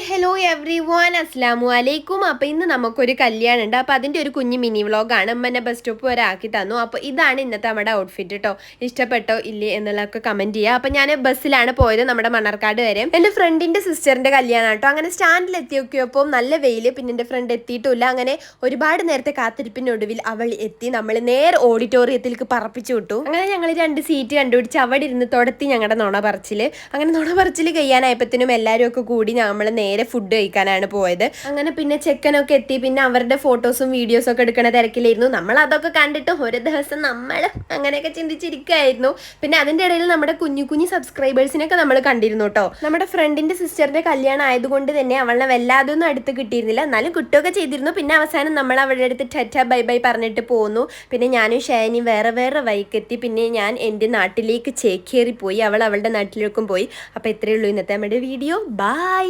Hello every one അസ്ലാമു അലൈക്കും. അപ്പോൾ ഇന്ന് നമുക്കൊരു കല്യാണം ഉണ്ട്. അപ്പോൾ അതിൻ്റെ ഒരു കുഞ്ഞു മിനി വ്ളോഗാണ്. അമ്മ ബസ് സ്റ്റോപ്പ് വരെ ആക്കി തന്നു. അപ്പോൾ ഇതാണ് ഇന്നത്തെ നമ്മുടെ ഔട്ട്ഫിറ്റ് കേട്ടോ. ഇഷ്ടപ്പെട്ടോ ഇല്ലേ എന്നുള്ളതൊക്കെ കമൻറ്റ് ചെയ്യുക. അപ്പോൾ ഞാൻ ബസ്സിലാണ് പോയത് നമ്മുടെ മണ്ണാർക്കാട് വരെ. എൻ്റെ ഫ്രണ്ടിൻ്റെ സിസ്റ്ററിൻ്റെ കല്യാണം കേട്ടോ. അങ്ങനെ സ്റ്റാൻഡിൽ എത്തി നോക്കിയപ്പോൾ നല്ല വെയിൽ, പിന്നെ എൻ്റെ ഫ്രണ്ട് എത്തിയിട്ടില്ല. അങ്ങനെ ഒരുപാട് നേരത്തെ കാത്തിരിപ്പിനൊടുവിൽ അവൾ എത്തി. നമ്മൾ നേരെ ഓഡിറ്റോറിയത്തിലേക്ക് പറപ്പിച്ചു വിട്ടു. അങ്ങനെ ഞങ്ങൾ 2 സീറ്റ് കണ്ടുപിടിച്ച് അവിടെ ഇരുന്ന് തുടത്തി ഞങ്ങളുടെ നുണ പറച്ചിൽ. അങ്ങനെ നുണ പറച്ചിൽ കഴിയാനായപ്പോഴത്തേനും എല്ലാവരും ഒക്കെ കൂടി നമ്മൾ നേരെ ഫുഡ് കഴിക്കാനാണ് പോയത്. അങ്ങനെ പിന്നെ ചെക്കനൊക്കെ എത്തി. പിന്നെ അവരുടെ ഫോട്ടോസും വീഡിയോസും ഒക്കെ എടുക്കുന്ന തിരക്കിലായിരുന്നു. നമ്മൾ അതൊക്കെ കണ്ടിട്ട് ഒരു ദിവസം നമ്മൾ അങ്ങനെയൊക്കെ ചിന്തിച്ചിരിക്കുകയായിരുന്നു. പിന്നെ അതിൻ്റെ ഇടയിൽ നമ്മുടെ കുഞ്ഞു കുഞ്ഞു സബ്സ്ക്രൈബേഴ്സിനൊക്കെ നമ്മൾ കണ്ടിരുന്നു കേട്ടോ. നമ്മുടെ ഫ്രണ്ടിൻ്റെ സിസ്റ്ററിൻ്റെ കല്യാണം ആയതുകൊണ്ട് തന്നെ അവളെ വല്ലാതെ ഒന്നും അടുത്ത് കിട്ടിയിരുന്നില്ല, എന്നാലും കിട്ടുകയൊക്കെ ചെയ്തിരുന്നു. പിന്നെ അവസാനം നമ്മൾ അവളുടെ അടുത്ത് ടാറ്റ ബൈ ബൈ പറഞ്ഞിട്ട് പോന്നു. പിന്നെ ഞാനും ഷാനിയും വേറെ വേറെ വൈക്കെത്തി. പിന്നെ ഞാൻ എൻ്റെ നാട്ടിലേക്ക് ചേക്കേറി പോയി, അവൾ അവളുടെ നാട്ടിലേക്കും പോയി. അപ്പോൾ ഇത്രയേ ഉള്ളൂ ഇന്നത്തെ നമ്മുടെ വീഡിയോ. ബൈ.